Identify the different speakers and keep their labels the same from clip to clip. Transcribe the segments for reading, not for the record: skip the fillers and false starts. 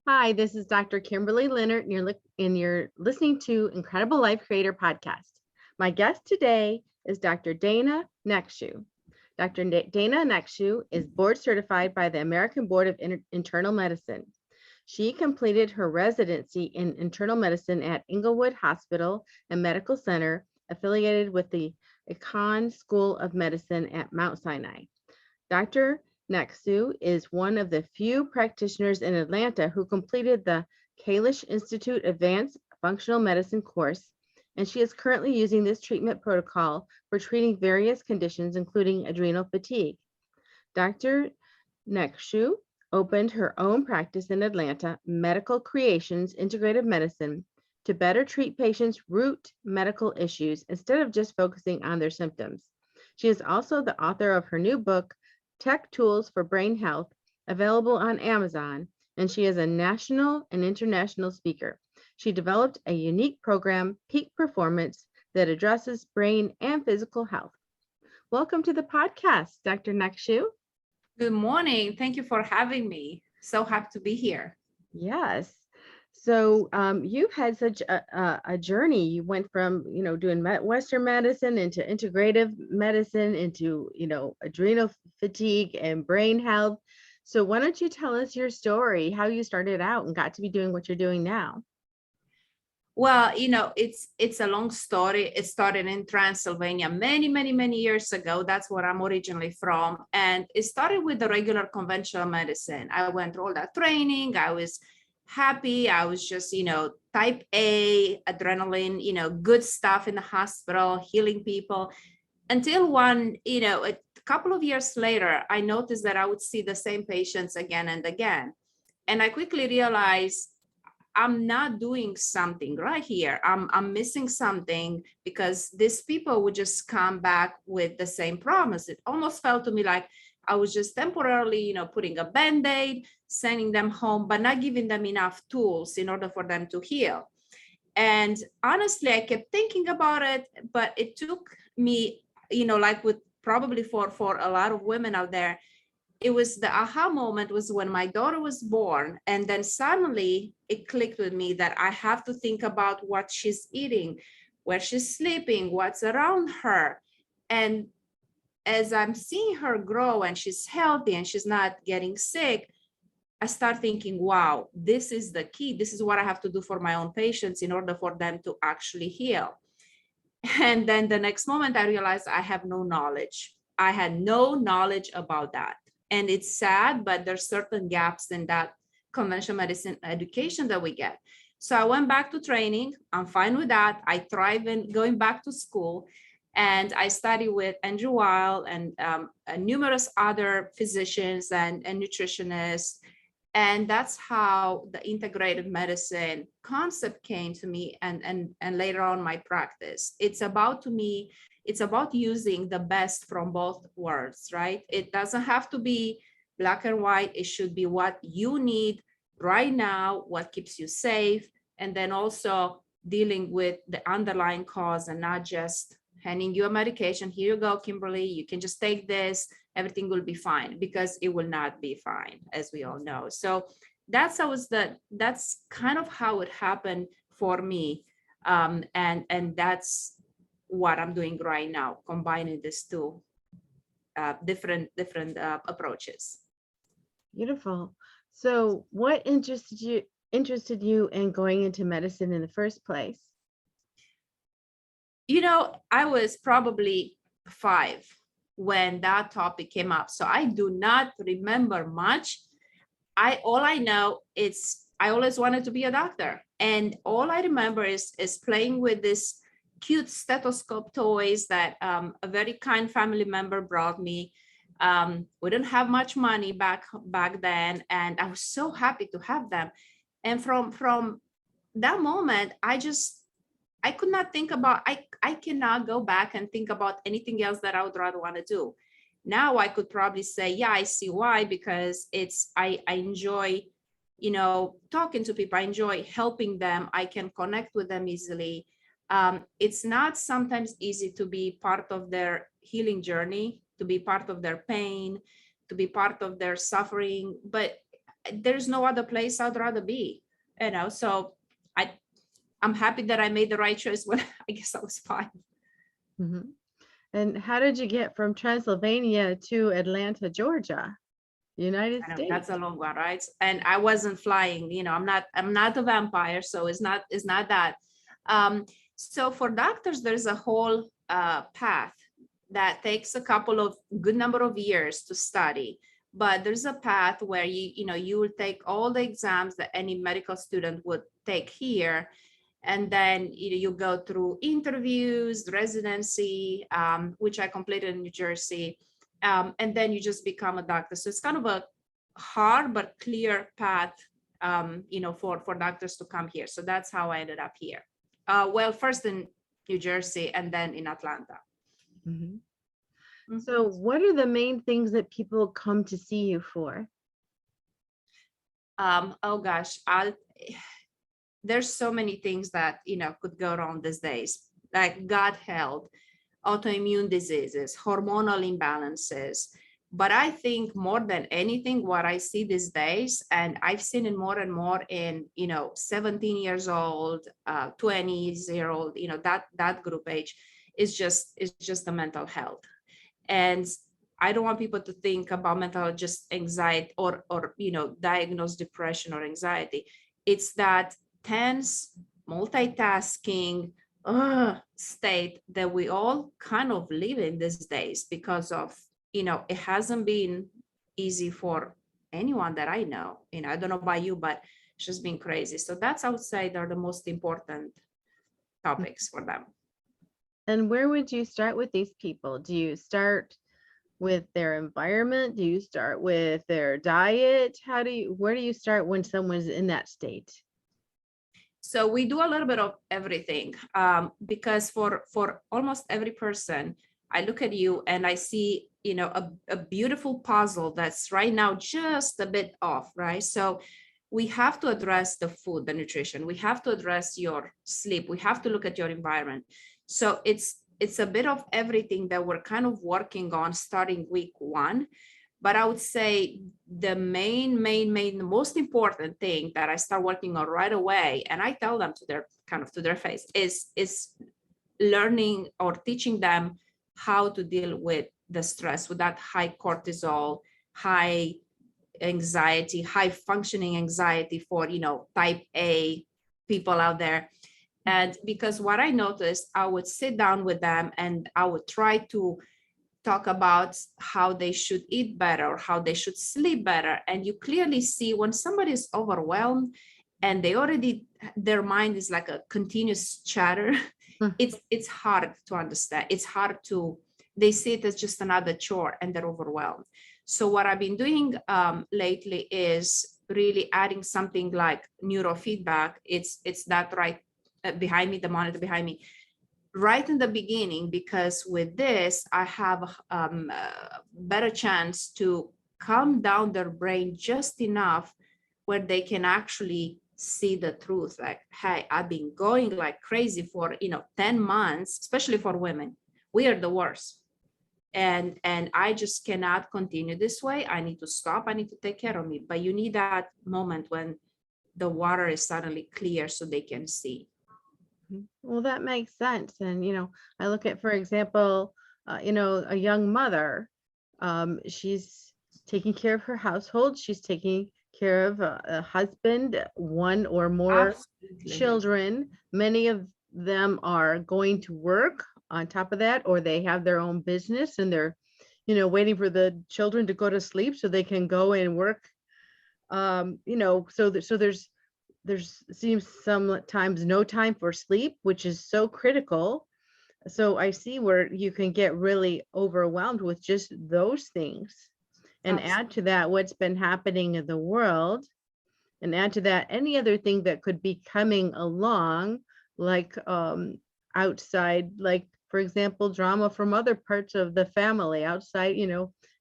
Speaker 1: Hi, this is Dr. Kimberley Linert, and you're listening to Incredible Life Creator Podcast. My guest today is Dr. Dana Neacsu. Dr. Dana Neacsu is board certified by the American Board of Internal Medicine. She completed her residency in internal medicine at Inglewood Hospital and Medical Center, affiliated with the Icahn School of Medicine at Mount Sinai. Dr. Neacsu is one of the few practitioners in Atlanta who completed the Kalish Institute Advanced Functional Medicine course, and she is currently using this treatment protocol for treating various conditions, including adrenal fatigue. Dr. Neacsu opened her own practice in Atlanta, Medical Creations Integrative Medicine, to better treat patients' root medical issues instead of just focusing on their symptoms. She is also the author of her new book, Tech Tools for Brain Health, available on Amazon, and she is a national and international speaker. She developed a unique program, Peak Performance, that addresses brain and physical health. Welcome to the podcast, Dr. Neacsu.
Speaker 2: Good morning. Thank you for having me. So happy to be here.
Speaker 1: Yes. So you've had such a journey. You went from, doing Western medicine into integrative medicine, into, adrenal fatigue and brain health. So why don't you tell us your story, how you started out and got to be doing what you're doing now?
Speaker 2: Well, it's a long story. It started in Transylvania many years ago. That's where I'm originally from. And it started with the regular conventional medicine. I went through all that training. I was happy. I was just, type A, adrenaline, good stuff in the hospital, healing people. Until a couple of years later, I noticed that I would see the same patients again and again. And I quickly realized I'm not doing something right here. I'm missing something, because these people would just come back with the same promise. It almost felt to me like I was just temporarily, putting a Band-Aid, sending them home, but not giving them enough tools in order for them to heal. And honestly, I kept thinking about it, but it took me, like with probably for a lot of women out there, it was the aha moment was when my daughter was born. And then suddenly it clicked with me that I have to think about what she's eating, where she's sleeping, what's around her. And as I'm seeing her grow and she's healthy and she's not getting sick, I start thinking, wow, this is the key. This is what I have to do for my own patients in order for them to actually heal. And then the next moment I realized I have no knowledge. I had no knowledge about that. And it's sad, but there's certain gaps in that conventional medicine education that we get. So I went back to training. I'm fine with that. I thrive in going back to school. And I study with Andrew Weil and numerous other physicians and nutritionists. And that's how the integrative medicine concept came to me, and later on my practice. It's about using the best from both worlds, right? It doesn't have to be black and white. It should be what you need right now, what keeps you safe, and then also dealing with the underlying cause and not just handing you a medication. Here you go, Kimberly, you can just take this, everything will be fine, because it will not be fine, as we all know. So that's kind of how it happened for me. And that's what I'm doing right now, combining these two different approaches.
Speaker 1: Beautiful. So what interested you in going into medicine in the first place?
Speaker 2: I was probably 5 when that topic came up. So I do not remember much. All I know is I always wanted to be a doctor. And all I remember is playing with this cute stethoscope toys that a very kind family member brought me. We didn't have much money back then, and I was so happy to have them. And from that moment, I could not think about, I cannot go back and think about anything else that I would rather want to do. Now I could probably say, yeah, I see why, because I enjoy, talking to people. I enjoy helping them. I can connect with them easily. It's not sometimes easy to be part of their healing journey, to be part of their pain, to be part of their suffering. But there's no other place I'd rather be, so I'm happy that I made the right choice when I guess I was 5.
Speaker 1: Mhm. And how did you get from Transylvania to Atlanta, Georgia, United
Speaker 2: I know
Speaker 1: States?
Speaker 2: that's a long one, right? And I wasn't flying, I'm not a vampire, so it's not that. So for doctors, there's a whole path that takes a couple of good number of years to study. But there's a path where you will take all the exams that any medical student would take here, and then you go through interviews, residency, which I completed in New Jersey, and then you just become a doctor. So it's kind of a hard but clear path, for doctors to come here. So that's how I ended up here. Well, first in New Jersey and then in Atlanta.
Speaker 1: Mhm.
Speaker 2: Mhm.
Speaker 1: So what are the main things that people come to see you for?
Speaker 2: Oh gosh, there's so many things that could go wrong these days, like gut health, autoimmune diseases, hormonal imbalances. But I think more than anything, what I see these days, and I've seen it more and more in 17 years old, 20-year-old, that group age, is just the mental health. And I don't want people to think about mental health just anxiety or diagnose depression or anxiety. It's that tense, multitasking state that we all kind of live in these days because of, it hasn't been easy for anyone that I know. I don't know about you, but it's just been crazy. So that's, I would say, they're the most important topics for them.
Speaker 1: And where would you start with these people? Do you start with their environment? Do you start with their diet? Where do you start when someone's in that state?
Speaker 2: So we do a little bit of everything, because for almost every person, I look at you and I see, a beautiful puzzle that's right now just a bit off, right? So we have to address the food, the nutrition. We have to address your sleep. We have to look at your environment. So it's a bit of everything that we're kind of working on starting week 1. But I would say the main, most important thing that I start working on right away, and I tell them to their face, is learning or teaching them how to deal with the stress, with that high cortisol, high anxiety, high functioning anxiety for, type A people out there. And because what I noticed, I would sit down with them and I would try to talk about how they should eat better or how they should sleep better. And you clearly see when somebody is overwhelmed and their mind is like a continuous chatter, it's hard to understand. They see it as just another chore and they're overwhelmed. So what I've been doing lately is really adding something like neurofeedback. It's that right behind me, the monitor behind me, right in the beginning, because with this, I have a better chance to calm down their brain just enough where they can actually see the truth. Like, hey, I've been going like crazy for 10 months, especially for women. We are the worst. And I just cannot continue this way. I need to stop. I need to take care of me. But you need that moment when the water is suddenly clear so they can see.
Speaker 1: Well, that makes sense. And, I look at, for example, a young mother, she's taking care of her household. She's taking care of a husband, one or more
Speaker 2: Absolutely.
Speaker 1: children. Many of them are going to work on top of that, or they have their own business and they're, waiting for the children to go to sleep so they can go and work. So there's seems sometimes no time for sleep, which is so critical. So I see where you can get really overwhelmed with just those things, and add to that what's been happening in the world, and add to that any other thing that could be coming along, like outside, like for example, drama from other parts of the family outside,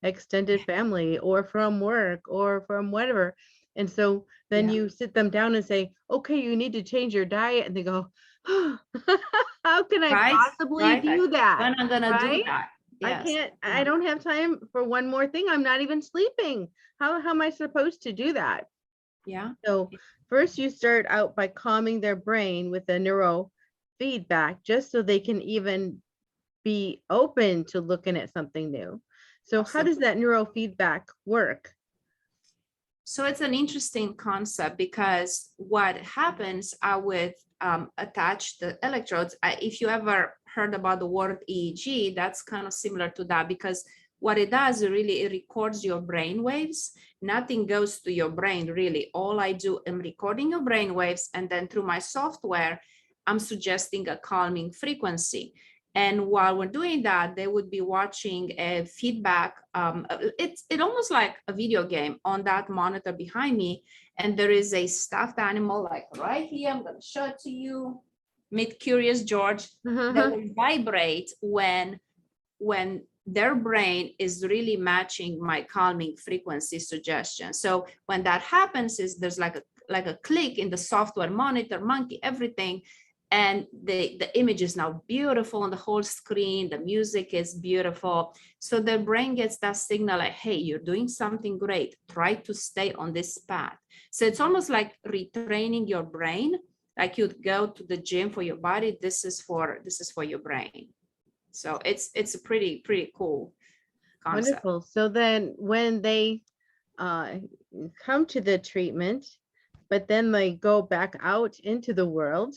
Speaker 1: extended family, or from work, or from whatever. And so then you sit them down and say, okay, you need to change your diet. And they go, oh, how can I possibly do that?
Speaker 2: When I'm gonna do
Speaker 1: Right?
Speaker 2: that? Yes.
Speaker 1: I don't have time for one more thing. I'm not even sleeping. How am I supposed to do that?
Speaker 2: Yeah.
Speaker 1: So first you start out by calming their brain with a neurofeedback, just so they can even be open to looking at something new. So how does
Speaker 2: Absolutely.
Speaker 1: that neurofeedback work?
Speaker 2: So it's an interesting concept because what happens, I would attach the electrodes. If you ever heard about the word EEG, that's kind of similar to that, because what it does, it records your brain waves. Nothing goes to your brain really. All I do, I'm recording your brain waves, and then through my software, I'm suggesting a calming frequency. And while we're doing that, they would be watching a feedback. It's almost like a video game on that monitor behind me. And there is a stuffed animal like right here. I'm going to show it to you. Meet Curious George. That will vibrate when their brain is really matching my calming frequency suggestion. So when that happens, is there's like a click in the software monitor, monkey, everything. And the image is now beautiful on the whole screen. The music is beautiful. So the brain gets that signal like, hey, you're doing something great. Try to stay on this path. So it's almost like retraining your brain. Like you'd go to the gym for your body. This is for your brain. So it's a pretty cool concept.
Speaker 1: Wonderful. So then when they come to the treatment, but then they go back out into the world,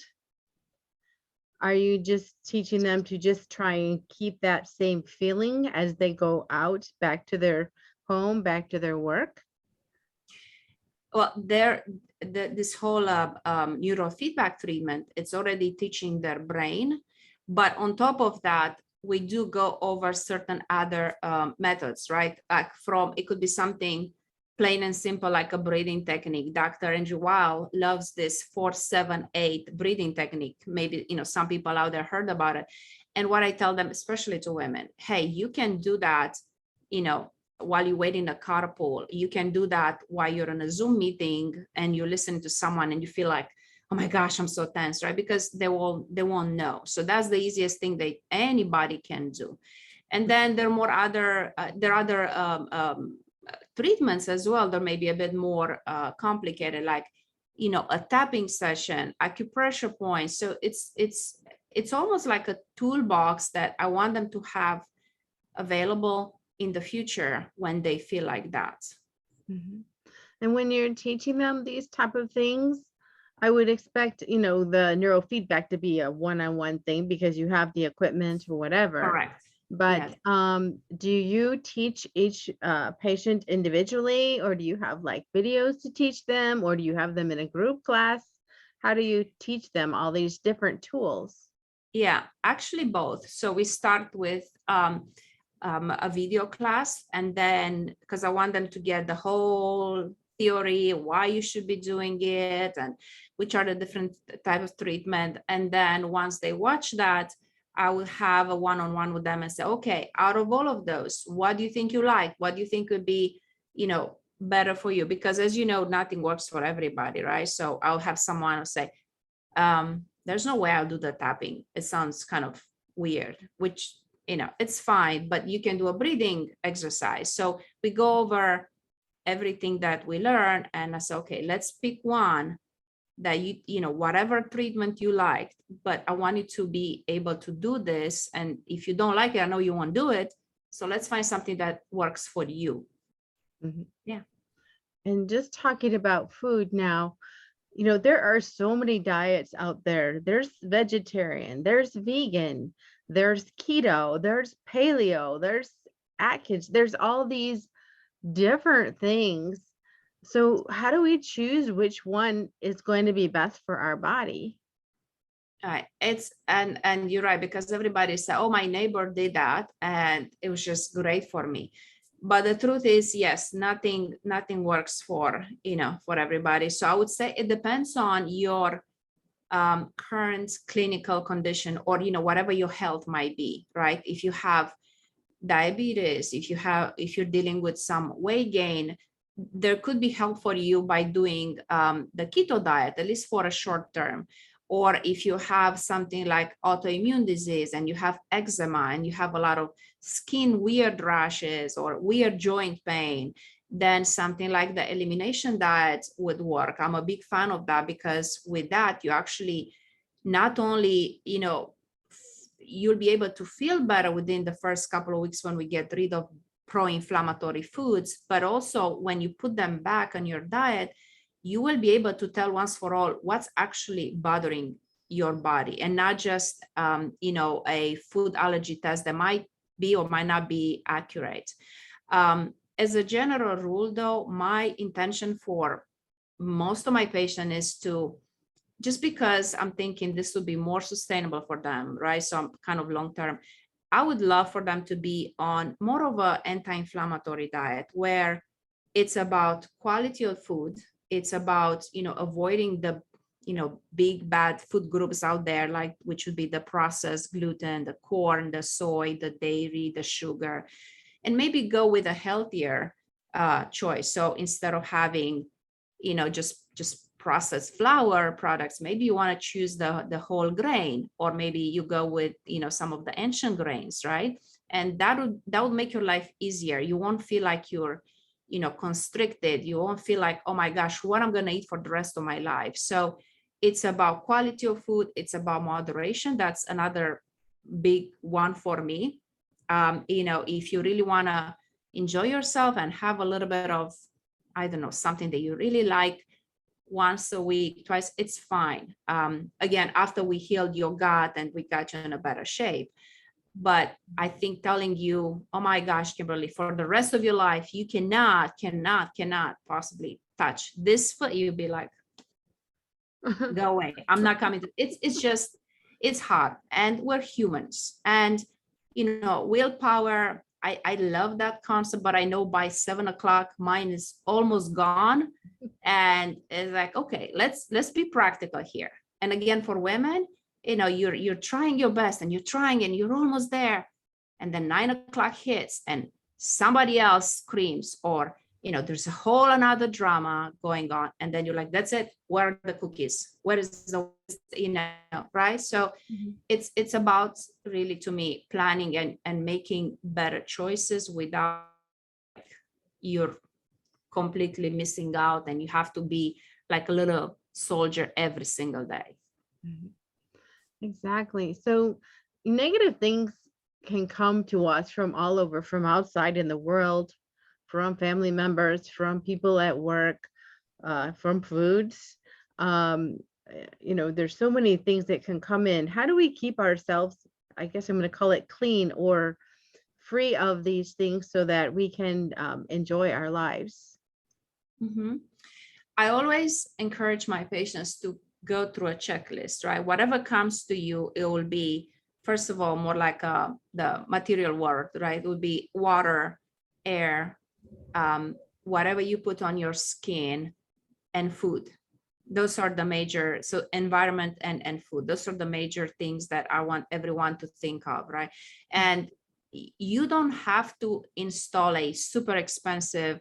Speaker 1: are you just teaching them to just try and keep that same feeling as they go out back to their home, back to their work?
Speaker 2: Well, this whole neurofeedback treatment, it's already teaching their brain, but on top of that, we do go over certain other methods, right? Like it could be something plain and simple, like a breathing technique. Dr. Andrew Weil loves this 4-7-8 breathing technique. Maybe, some people out there heard about it. And what I tell them, especially to women, hey, you can do that, while you wait in the carpool. You can do that while you're in a Zoom meeting and you listen to someone and you feel like, oh my gosh, I'm so tense, right? Because they won't know. So that's the easiest thing that anybody can do. And then there are other treatments as well. There may be a bit more complicated, like, a tapping session, acupressure points. So it's almost like a toolbox that I want them to have available in the future when they feel like that.
Speaker 1: Mhm. And when you're teaching them these type of things, I would expect, the neurofeedback to be a one-on-one thing because you have the equipment or whatever.
Speaker 2: Correct.
Speaker 1: But
Speaker 2: Yes.
Speaker 1: do you teach each patient individually, or do you have like videos to teach them, or do you have them in a group class? How do you teach them all these different tools?
Speaker 2: Yeah, actually both. So we start with a video class, and then because I want them to get the whole theory, why you should be doing it, and which are the different type of treatment. And then once they watch that, I will have a one-on-one with them and say, okay, out of all of those, what do you think you like? What do you think would be, better for you? Because as you know, nothing works for everybody, right? So I'll have someone say, there's no way I'll do the tapping. It sounds kind of weird, which, it's fine, but you can do a breathing exercise. So we go over everything that we learn, and I say, okay, let's pick one that whatever treatment you like, but I want you to be able to do this. And if you don't like it, I know you won't do it. So let's find something that works for you.
Speaker 1: Mhm.
Speaker 2: Yeah.
Speaker 1: And just talking about food now, there are so many diets out there. There's vegetarian, there's vegan, there's keto, there's paleo, there's Atkins, there's all these different things. So how do we choose which one is going to be best for our body?
Speaker 2: It's and you're right, because everybody said, oh, my neighbor did that and it was just great for me. But the truth is, yes, nothing works for everybody. So I would say it depends on your current clinical condition, or whatever your health might be, right? If you have diabetes, if you're dealing with some weight gain, there could be help for you by doing the keto diet, at least for a short term. Or if you have something like autoimmune disease and you have eczema and you have a lot of skin weird rashes or weird joint pain, then something like the elimination diet would work. I'm a big fan of that, because with that, you actually not only, you'll be able to feel better within the first couple of weeks when we get rid of pro-inflammatory foods, but also when you put them back on your diet, you will be able to tell once for all what's actually bothering your body, and not just a food allergy test that might be or might not be accurate. As a general rule, though, my intention for most of my patients is to, just because I'm thinking this would be more sustainable for them, right? So I'm kind of long-term, I would love for them to be on more of an anti-inflammatory diet, where it's about quality of food. It's about, avoiding the, big bad food groups out there, like, which would be the processed gluten, the corn, the soy, the dairy, the sugar, and maybe go with a healthier choice. So instead of having, just processed flour products, maybe you want to choose the whole grain, or maybe you go with, some of the ancient grains, right? And that would make your life easier. You won't feel like you're, constricted. You won't feel like, oh my gosh, what I'm going to eat for the rest of my life. So it's about quality of food. It's about moderation. That's another big one for me. If you really want to enjoy yourself and have a little bit of, I don't know, something that you really like, once a week, twice, it's fine. Again, after we healed your gut and we got you in a better shape. But I think telling you, oh my gosh, Kimberly, for the rest of your life, you cannot possibly touch this food, you'd be like, go away. I'm not coming to, it's hard, and we're humans. And, willpower, I love that concept, but I know by 7 o'clock, mine is almost gone. And it's like, okay, let's be practical here. And again, for women, you're trying your best, and you're trying, and you're almost there. And then 9 o'clock hits and somebody else screams, or, there's a whole another drama going on. And then you're like, that's it. Where are the cookies? Where is the, right? So it's about, really, to me, planning and making better choices without you're completely missing out, and you have to be like a little soldier every single day.
Speaker 1: Exactly. So negative things can come to us from all over, from outside in the world, from family members, from people at work, from foods. There's so many things that can come in. How do we keep ourselves, I guess I'm going to call it, clean or free of these things, so that we can enjoy our lives?
Speaker 2: I always encourage my patients to go through a checklist, right? Whatever comes to you, it will be, first of all, more like the material world, right? It would be water, air, whatever you put on your skin, and food. Those are the major, so environment and food, those are the major things that I want everyone to think of, right? And you don't have to install a super expensive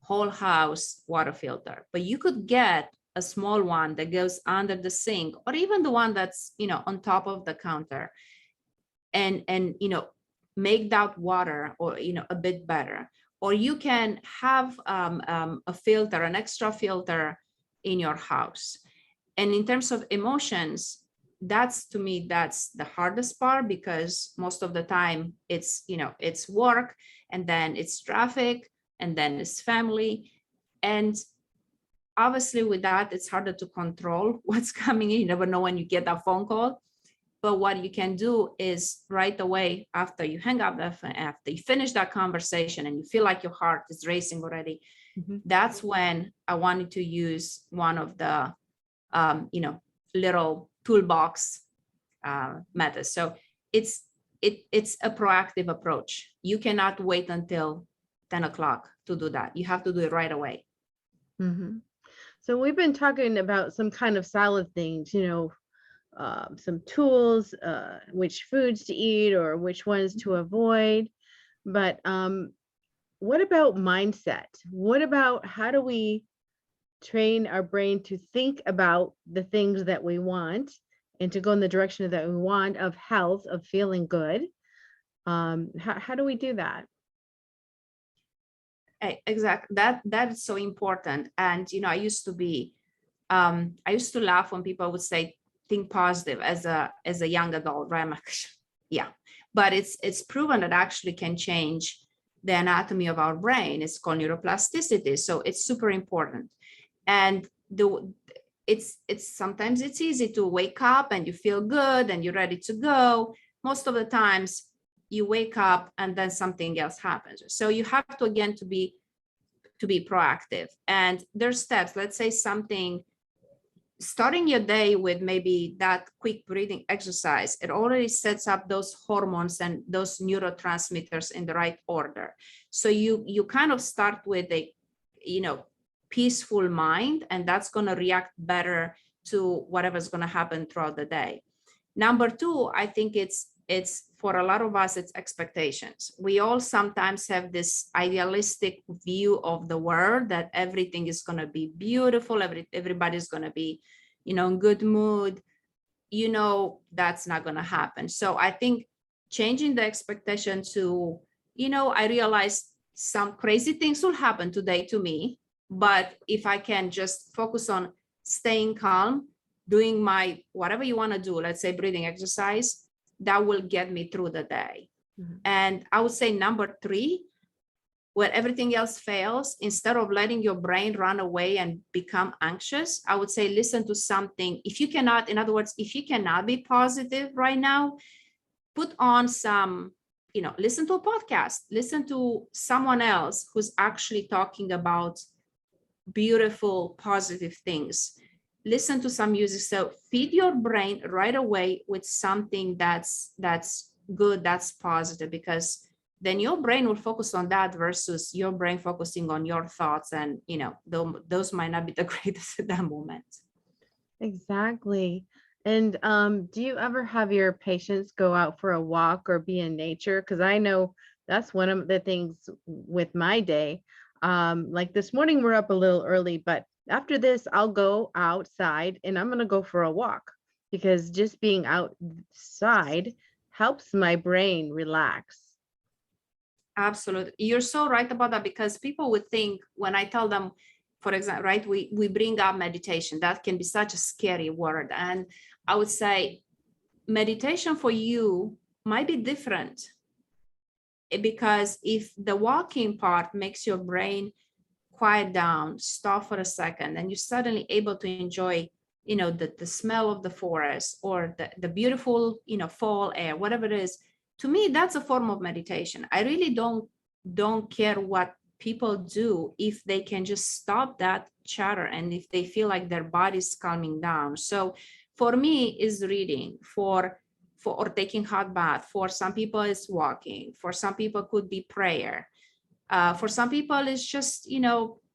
Speaker 2: whole house water filter, but you could get a small one that goes under the sink, or even the one that's, on top of the counter, and make that water, or, a bit better. Or you can have a filter, an extra filter in your house. And in terms of emotions, to me, that's the hardest part, because most of the time it's, it's work, and then it's traffic, and then it's family. And obviously with that, it's harder to control what's coming in. You never know when you get that phone call. But what you can do is right away, after you hang up, after you finish that conversation and you feel like your heart is racing already, that's when I wanted to use one of the, little toolbox methods. So it's a proactive approach. You cannot wait until 10 o'clock to do that. You have to do it right away.
Speaker 1: So we've been talking about some kind of solid things, some tools, which foods to eat or which ones to avoid. But what about mindset? What about how do we train our brain to think about the things that we want and to go in the direction that we want, of health, of feeling good? How do we do that?
Speaker 2: Exactly. That is so important. And, I used to laugh when people would say, think positive as a young adult, right? I'm like, yeah, but it's proven that actually can change the anatomy of our brain. It's called neuroplasticity. So it's super important. And it's sometimes it's easy to wake up and you feel good and you're ready to go. Most of the times you wake up and then something else happens. So you have to, again, to be proactive. And there's steps. Let's say starting your day with maybe that quick breathing exercise, it already sets up those hormones and those neurotransmitters in the right order. So you kind of start with a, peaceful mind, and that's going to react better to whatever's going to happen throughout the day. Number two, I think it's for a lot of us, it's expectations. We all sometimes have this idealistic view of the world that everything is going to be beautiful. Everybody's going to be, in good mood. That's not going to happen. So I think changing the expectation to, I realize some crazy things will happen today to me, but if I can just focus on staying calm, doing my, whatever you want to do, let's say breathing exercise, that will get me through the day. Mm-hmm. And I would say number three, when everything else fails, instead of letting your brain run away and become anxious, I would say listen to something. If you cannot, in other words, if you cannot be positive right now, put on some, listen to a podcast, listen to someone else who's actually talking about beautiful, positive things. Listen to some music. So feed your brain right away with something that's good, that's positive, because then your brain will focus on that versus your brain focusing on your thoughts. And, those might not be the greatest at that moment.
Speaker 1: Exactly. And do you ever have your patients go out for a walk or be in nature? Because I know that's one of the things with my day. Like this morning, we're up a little early, but after this, I'll go outside and I'm going to go for a walk, because just being outside helps my brain relax.
Speaker 2: Absolutely. You're so right about that, because people would think when I tell them, for example, right, we bring up meditation, that can be such a scary word. And I would say meditation for you might be different, because if the walking part makes your brain quiet down, stop for a second, and you're suddenly able to enjoy, the smell of the forest or the beautiful, fall air, whatever it is. To me, that's a form of meditation. I really don't care what people do if they can just stop that chatter and if they feel like their body's calming down. So for me, is reading, or taking hot bath. For some people, it's walking. For some people, could be prayer. For some people, it's just,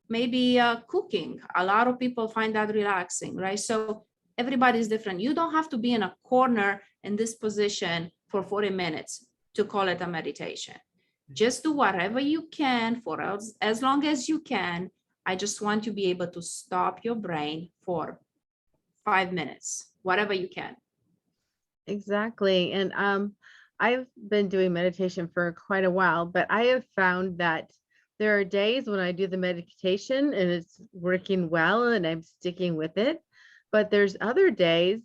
Speaker 2: maybe cooking. A lot of people find that relaxing, right? So everybody's different. You don't have to be in a corner in this position for 40 minutes to call it a meditation. Just do whatever you can for as long as you can. I just want you to be able to stop your brain for 5 minutes, whatever you can.
Speaker 1: Exactly. And I've been doing meditation for quite a while, but I have found that there are days when I do the meditation and it's working well and I'm sticking with it. But there's other days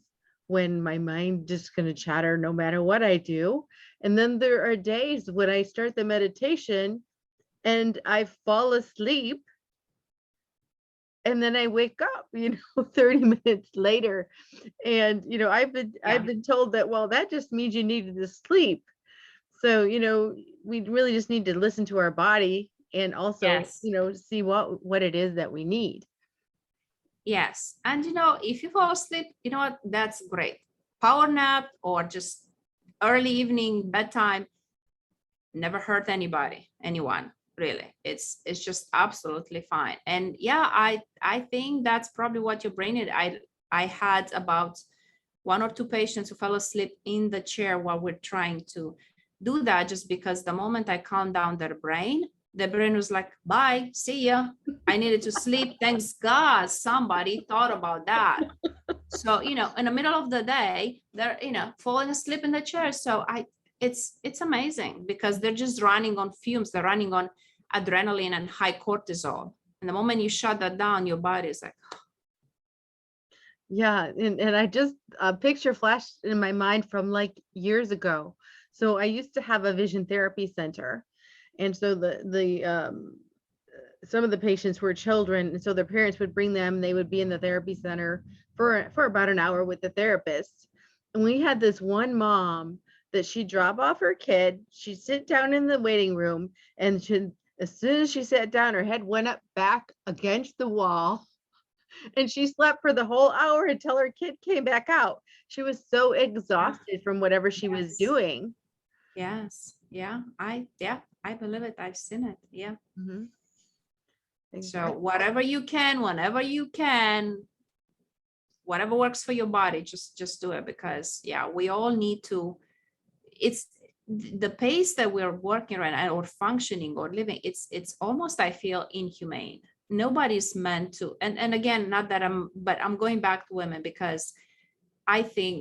Speaker 1: when my mind just going to chatter no matter what I do. And then there are days when I start the meditation and I fall asleep. And then I wake up, 30 minutes later. And, I've been told that, well, that just means you needed to sleep. So, we really just need to listen to our body and also,
Speaker 2: Yes.
Speaker 1: See what it is that we need.
Speaker 2: Yes. And, if you fall asleep, you know what, that's great. Power nap or just early evening bedtime never hurt anyone. Really, it's just absolutely fine. And yeah, I think that's probably what your brain did. I had about 1 or 2 patients who fell asleep in the chair while we're trying to do that, just because the moment I calmed down their brain, the brain was like, bye, see ya. I needed to sleep. Thanks God somebody thought about that. So, in the middle of the day, they're, falling asleep in the chair. So it's amazing, because they're just running on fumes. They're running on adrenaline and high cortisol. And the moment you shut that down, your body is like,
Speaker 1: Yeah, and I just a picture flashed in my mind from like years ago. So I used to have a vision therapy center, and so the some of the patients were children, and so their parents would bring them. They would be in the therapy center for about an hour with the therapist. And we had this one mom that she'd drop off her kid, she'd sit down in the waiting room, and as soon as she sat down, her head went up back against the wall, and she slept for the whole hour until her kid came back out. She was so exhausted from whatever she was
Speaker 2: Yes.
Speaker 1: doing.
Speaker 2: yes, yeah, I believe it. I've seen it. Yeah.
Speaker 1: Mhm.
Speaker 2: So
Speaker 1: Exactly.
Speaker 2: whatever you can, whenever you can, whatever works for your body, just do it, because yeah, we all need to, it's the pace that we're working right now or functioning or living, it's almost, I feel, inhumane. Nobody's meant to, and again, not that but I'm going back to women because I think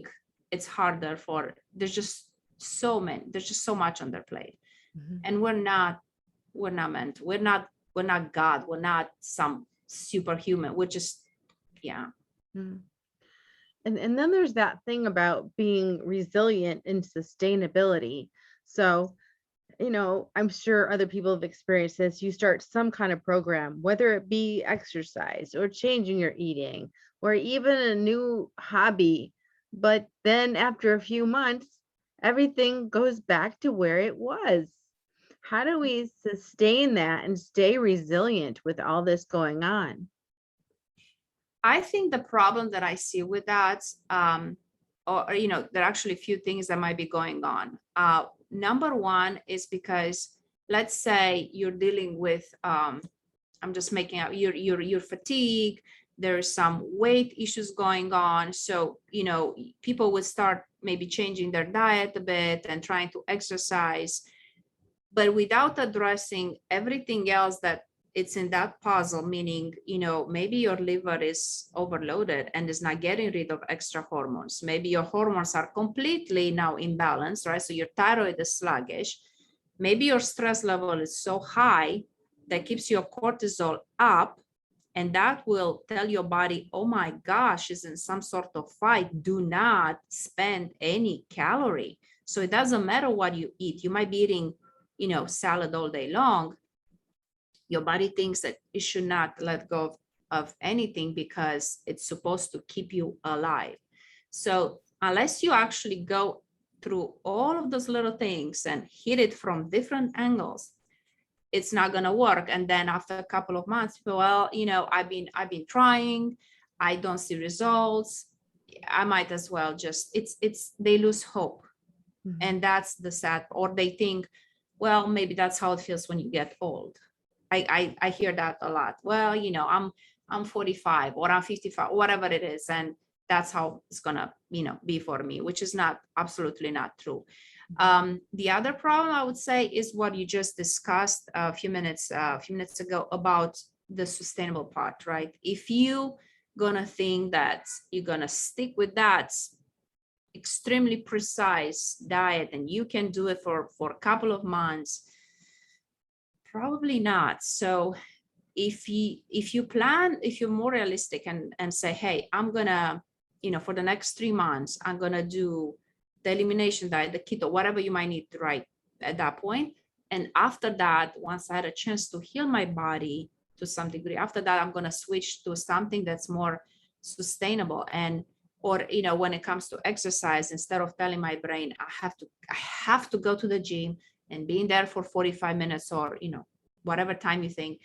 Speaker 2: it's harder for, there's just so much on their plate.
Speaker 1: Mhm.
Speaker 2: And we're not meant, we're not God, we're not some superhuman, we're just, yeah.
Speaker 1: Mhm. And then there's that thing about being resilient and sustainability. So, I'm sure other people have experienced this. You start some kind of program, whether it be exercise or changing your eating or even a new hobby. But then after a few months, everything goes back to where it was. How do we sustain that and stay resilient with all this going on?
Speaker 2: I think the problem that I see with that, or there are actually a few things that might be going on. Number one is because, let's say you're dealing with, I'm just making up, you're fatigued. There's some weight issues going on, so people would start maybe changing their diet a bit and trying to exercise, but without addressing everything else that it's in that puzzle, meaning, maybe your liver is overloaded and is not getting rid of extra hormones. Maybe your hormones are completely now imbalanced, right? So your thyroid is sluggish. Maybe your stress level is so high that keeps your cortisol up, and that will tell your body, oh my gosh, she's in some sort of fight. Do not spend any calorie. So it doesn't matter what you eat. You might be eating, salad all day long. Your body thinks that it should not let go of anything because it's supposed to keep you alive. So unless you actually go through all of those little things and hit it from different angles, it's not going to work. And then after a couple of months, people, well, I've been trying, I don't see results, I might as well just, they lose hope.
Speaker 1: Mhm.
Speaker 2: And that's the sad, or they think, well, maybe that's how it feels when you get old. I hear that a lot. Well, I'm 45 or I'm 55, whatever it is, and that's how it's gonna, be for me, which is not, absolutely not true. The other problem I would say is what you just discussed a few minutes ago about the sustainable part, right? If you gonna think that you're gonna stick with that extremely precise diet and you can do it for a couple of months, probably not. So if you plan, if you're more realistic and say, hey, I'm gonna, for the next 3 months, I'm gonna do the elimination diet, the keto, whatever you might need, right, at that point. And after that, once I had a chance to heal my body to some degree, after that, I'm gonna switch to something that's more sustainable. And or when it comes to exercise, instead of telling my brain I have to go to the gym and being there for 45 minutes or whatever time you think,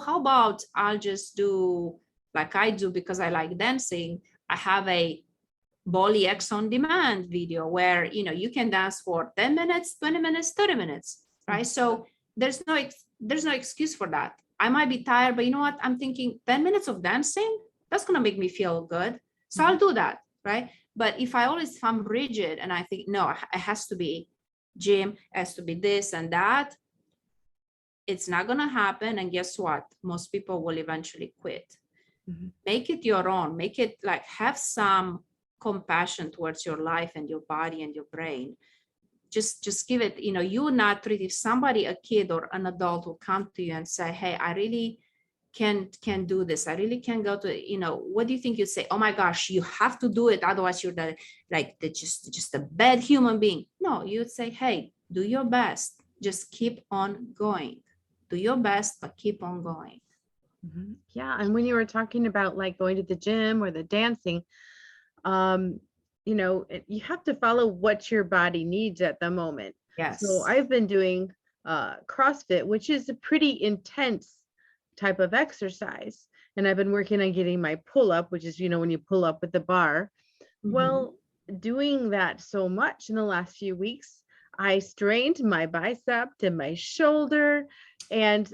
Speaker 2: how about I'll just do like I do because I like dancing. I have a Bali X on demand video where you can dance for 10 minutes, 20 minutes, 30 minutes, right? So there's no excuse for that. I might be tired, but you know what? I'm thinking 10 minutes of dancing, that's going to make me feel good. So I'll do that, right? But if I'm rigid and I think, no, it has to be gym, it has to be this and that, it's not going to happen. And guess what? Most people will eventually quit.
Speaker 1: Mhm.
Speaker 2: Make it your own. Make it like, have some compassion towards your life and your body and your brain. just give it, you will not treat. If somebody, a kid or an adult will come to you and say, hey, I really can do this, I really can go to, what do you think you'd say? Oh my gosh, you have to do it, otherwise you're just a bad human being. No, you'd say, hey, do your best, just keep on going, do your best, but keep on going.
Speaker 1: Yeah. And when you were talking about like going to the gym or the dancing, you have to follow what your body needs at the moment.
Speaker 2: Yes.
Speaker 1: So I've been doing CrossFit, which is a pretty intense type of exercise. And I've been working on getting my pull up, which is, when you pull up with the bar. Well, doing that so much in the last few weeks, I strained my bicep and my shoulder. And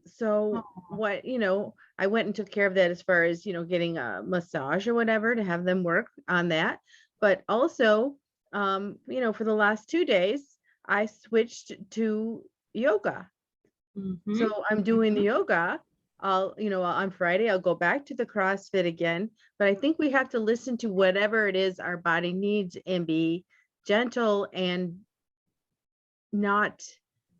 Speaker 1: so what, I went and took care of that as far as, getting a massage or whatever to have them work on that. But also, for the last 2 days, I switched to yoga. So I'm doing the yoga. On Friday, I'll go back to the CrossFit again. But I think we have to listen to whatever it is our body needs and be gentle and not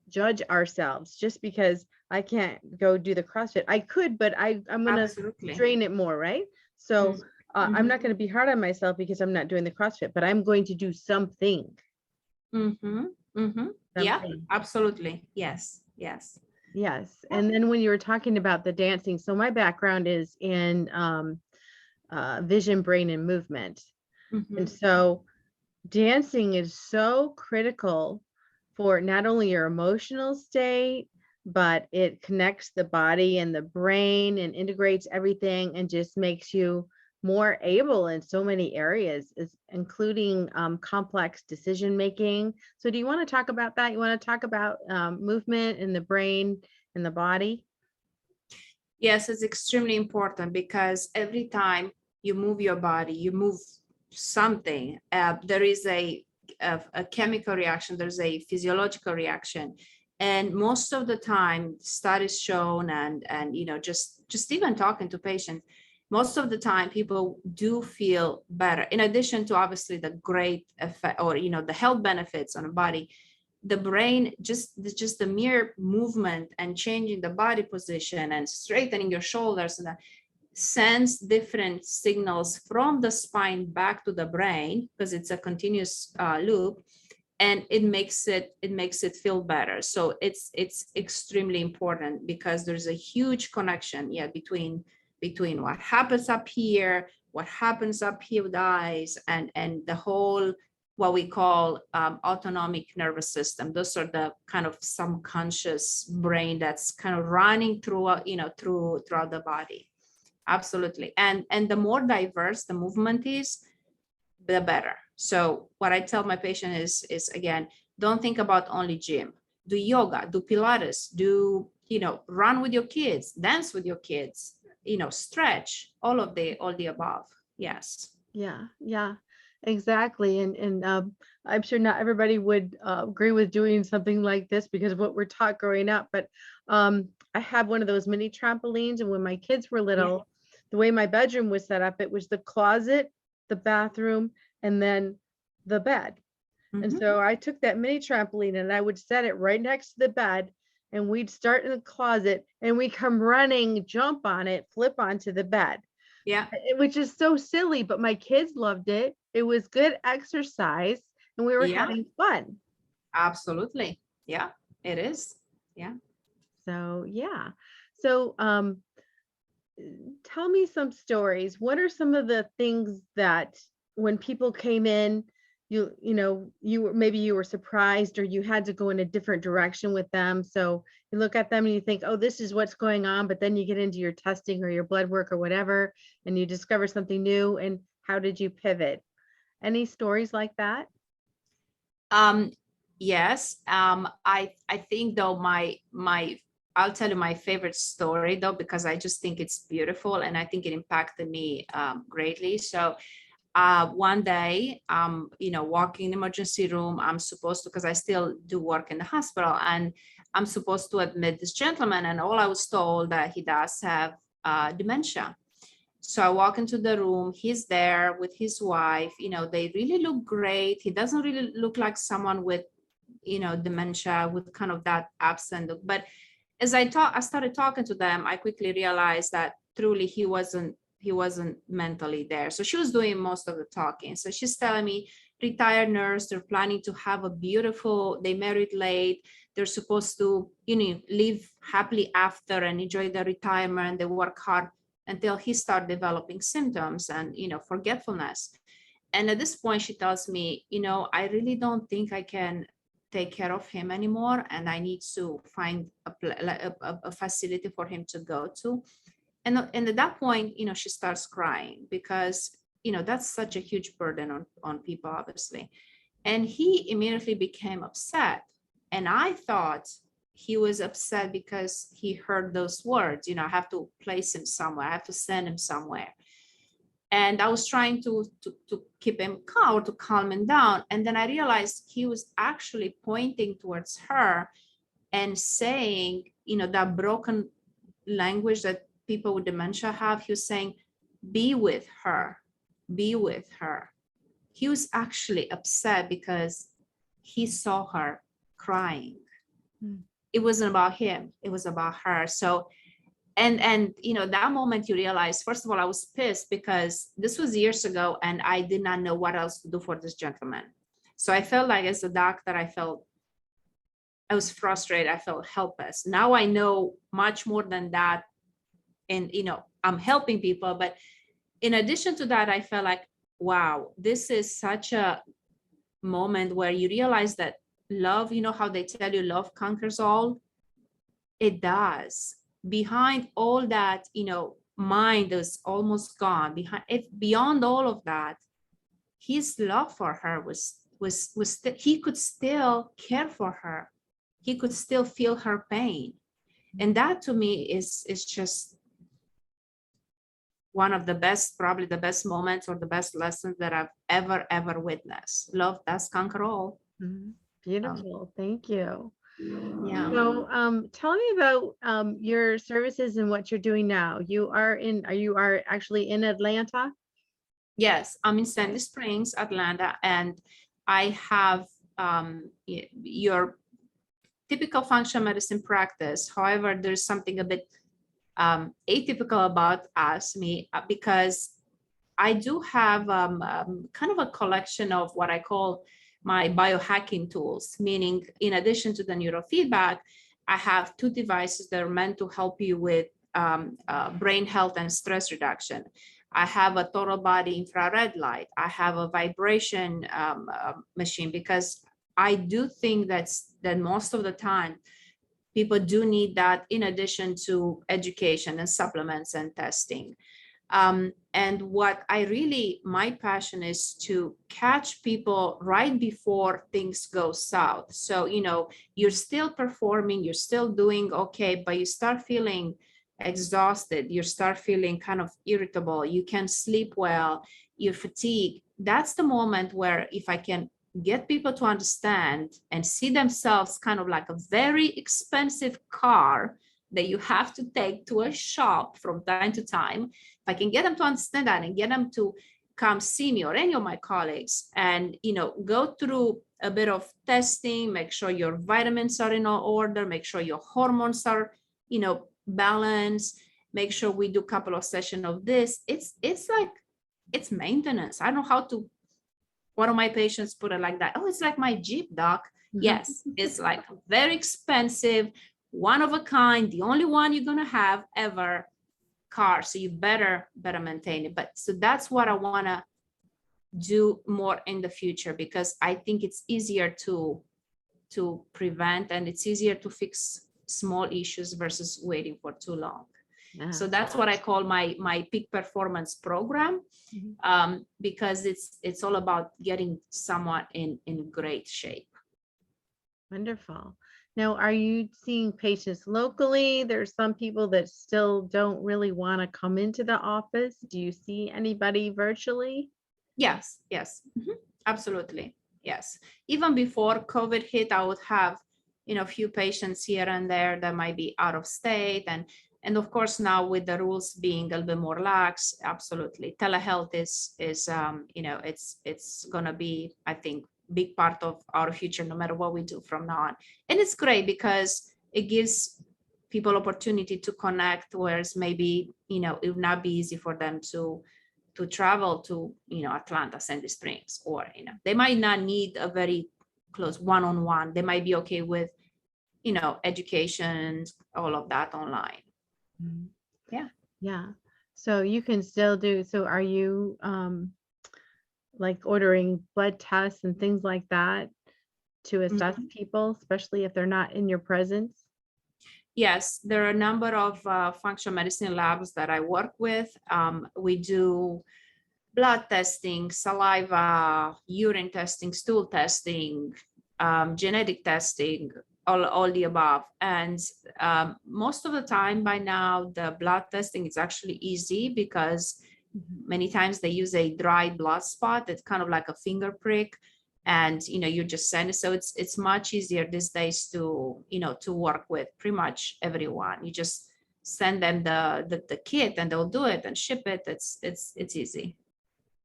Speaker 1: judge ourselves just because I can't go do the CrossFit. I could, but I'm going to strain it more, right? So I'm not going to be hard on myself because I'm not doing the CrossFit, but I'm going to do something.
Speaker 2: Yeah, absolutely. Yes.
Speaker 1: And then when you were talking about the dancing, so my background is in vision, brain, and movement. And so dancing is so critical for not only your emotional state, but it connects the body and the brain and integrates everything and just makes you more able in so many areas, including complex decision making. So do you want to talk about that? You want to talk about movement in the brain and the body?
Speaker 2: Yes, it's extremely important because every time you move your body, you move something, there is a chemical reaction, there's a physiological reaction. And most of the time, studies shown and just even talking to patients, most of the time people do feel better. In addition to obviously the great effect or the health benefits on the body, the brain, just the mere movement and changing the body position and straightening your shoulders and that sends different signals from the spine back to the brain because it's a continuous loop, and it makes it feel better. So it's extremely important because there's a huge connection between what happens up here, what happens up here with the eyes, and the whole what we call autonomic nervous system. Those are the kind of subconscious brain that's kind of running throughout the body. Absolutely. And the more diverse the movement is, the better. So what I tell my patient is again, don't think about only gym. Do yoga, do Pilates, do run with your kids, dance with your kids, stretch, all the above. Yes.
Speaker 1: Yeah, exactly. And I'm sure not everybody would agree with doing something like this because of what we're taught growing up. But I have one of those mini trampolines, and when my kids were little, the way my bedroom was set up, it was the closet, the bathroom, and then the bed. And so I took that mini trampoline and I would set it right next to the bed, and we'd start in the closet and we come running, jump on it, flip onto the bed.
Speaker 2: Yeah.
Speaker 1: Which is so silly, but my kids loved it. It was good exercise and we were having fun.
Speaker 2: Absolutely. Yeah, it is. Yeah.
Speaker 1: So, yeah. So, tell me some stories. What are some of the things that when people came in, you were surprised or you had to go in a different direction with them? So you look at them and you think, oh, this is what's going on, but then you get into your testing or your blood work or whatever, and you discover something new. And how did you pivot? Any stories like that?
Speaker 2: Yes. I think though I'll tell you my favorite story though, because I just think it's beautiful and I think it impacted me greatly. So one day, walking in the emergency room, I'm supposed to, because I still do work in the hospital, and I'm supposed to admit this gentleman, and all I was told that he does have dementia. So I walk into the room, he's there with his wife, they really look great. He doesn't really look like someone with, dementia, with kind of that absent look. But as I started talking to them, I quickly realized that truly he wasn't mentally there. So she was doing most of the talking. So she's telling me, retired nurse, they're planning to have they married late, they're supposed to, live happily after and enjoy their retirement. They work hard until he started developing symptoms and, forgetfulness. And at this point, she tells me, I really don't think I can take care of him anymore. And I need to find a facility for him to go to. And at that point, she starts crying because, that's such a huge burden on people, obviously. And he immediately became upset. And I thought he was upset because he heard those words, I have to place him somewhere, I have to send him somewhere. And I was trying to keep him calm, or to calm him down. And then I realized he was actually pointing towards her and saying, that broken language that people with dementia have. He was saying, be with her, be with her. He was actually upset because he saw her crying. It wasn't about him, it was about her. So and that moment you realize, first of all, I was pissed because this was years ago and I did not know what else to do for this gentleman. So I felt like, as a doctor, I was frustrated, I felt helpless. Now I know much more than that, and I'm helping people. But in addition to that, I felt like, wow, this is such a moment where you realize that love, how they tell you love conquers all, it does. Behind all that, mind is almost gone. Beyond all of that, his love for her was he could still care for her. He could still feel her pain. And that to me is just one of the best, probably the best moments or the best lessons that I've ever witnessed. Love does conquer all.
Speaker 1: Beautiful. Thank you.
Speaker 2: Yeah.
Speaker 1: So tell me about your services and what you're doing now. You are actually in Atlanta?
Speaker 2: Yes, I'm in Sandy Springs, Atlanta, and I have your typical functional medicine practice. However, there's something a bit atypical about me, because I do have kind of a collection of what I call my biohacking tools, meaning in addition to the neurofeedback, I have 2 devices that are meant to help you with brain health and stress reduction. I have a total body infrared light. I have a vibration machine, because I do think that most of the time people do need that, in addition to education and supplements and testing. And what my passion is to catch people right before things go south. So, you're still performing, you're still doing okay, but you start feeling exhausted, you start feeling kind of irritable, you can't sleep well, you're fatigued. That's the moment where, if I can get people to understand and see themselves kind of like a very expensive car that you have to take to a shop from time to time, if I can get them to understand that and get them to come see me or any of my colleagues and, go through a bit of testing, make sure your vitamins are in order, make sure your hormones are, balanced, make sure we do a couple of sessions of this. It's like, it's maintenance. I don't know how to, one of my patients put it like that. Oh, it's like my Jeep, doc. Yes, it's like very expensive, one of a kind, the only one you're going to have ever car. So you better maintain it. But so that's what I want to do more in the future, because I think it's easier to prevent, and it's easier to fix small issues versus waiting for too long.
Speaker 1: Yeah.
Speaker 2: So that's what I call my peak performance program, because it's all about getting someone in great shape.
Speaker 1: Wonderful. Now, are you seeing patients locally? There's some people that still don't really want to come into the office. Do you see anybody virtually?
Speaker 2: Yes, absolutely. Yes. Even before COVID hit, I would have, a few patients here and there that might be out of state, and And of course, now with the rules being a little bit more lax, absolutely. Telehealth is it's going to be, I think, big part of our future, no matter what we do from now on. And it's great because it gives people opportunity to connect, whereas maybe, it would not be easy for them to travel to, Atlanta, Sandy Springs, or, they might not need a very close one-on-one. They might be okay with, education, all of that online. Yeah.
Speaker 1: Yeah. So you can still do, so are you like ordering blood tests and things like that to assess people, especially if they're not in your presence?
Speaker 2: Yes, there are a number of functional medicine labs that I work with. We do blood testing, saliva, urine testing, stool testing, genetic testing, all the above. And most of the time by now, the blood testing is actually easy because many times they use a dry blood spot. It's kind of like a finger prick. And, you just send it. So it's much easier these days to work with pretty much everyone. You just send them the kit and they'll do it and ship it. It's easy.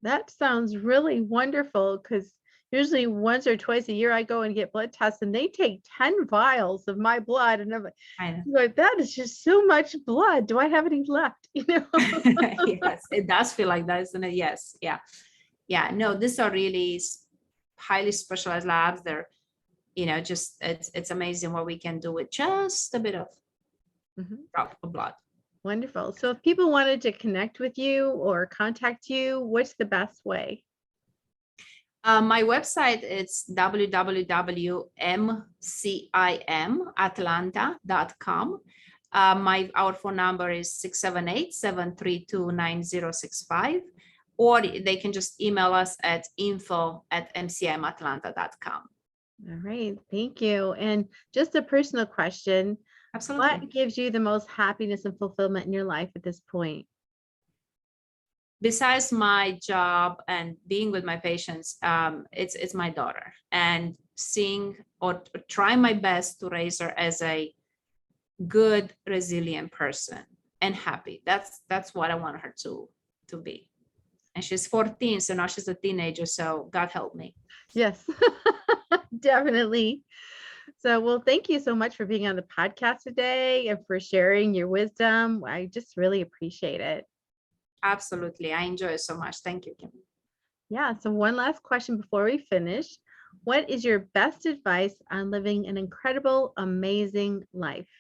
Speaker 1: That sounds really wonderful, because usually once or twice a year I go and get blood tests and they take 10 vials of my blood, and I'm like, that is just so much blood. Do I have any left?
Speaker 2: Yes, it does feel like that, isn't it? Yes. Yeah. No, these are really highly specialized labs. They're, just it's amazing what we can do with just a bit of drop of blood.
Speaker 1: Wonderful. So if people wanted to connect with you or contact you, what's the best way?
Speaker 2: My website is www.mcimatlanta.com. Our phone number is 678-732-9065, or they can just email us at info@mcimatlanta.com.
Speaker 1: All right. Thank you. And just a personal question.
Speaker 2: Absolutely.
Speaker 1: What gives you the most happiness and fulfillment in your life at this point?
Speaker 2: Besides my job and being with my patients, it's my daughter, and seeing or trying my best to raise her as a good, resilient person and happy. That's what I want her to be. And she's 14, so now she's a teenager. So God help me.
Speaker 1: Yes, definitely. So, well, thank you so much for being on the podcast today and for sharing your wisdom. I just really appreciate it.
Speaker 2: Absolutely. I enjoy it so much. Thank you, Kim.
Speaker 1: Yeah. So one last question before we finish. What is your best advice on living an incredible, amazing life?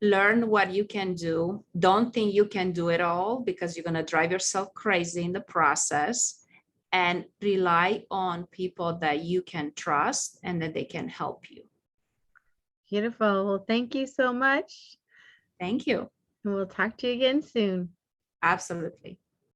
Speaker 2: Learn what you can do. Don't think you can do it all, because you're going to drive yourself crazy in the process, and rely on people that you can trust and that they can help you.
Speaker 1: Beautiful. Well, thank you so much.
Speaker 2: Thank you.
Speaker 1: And we'll talk to you again soon.
Speaker 2: Absolutely.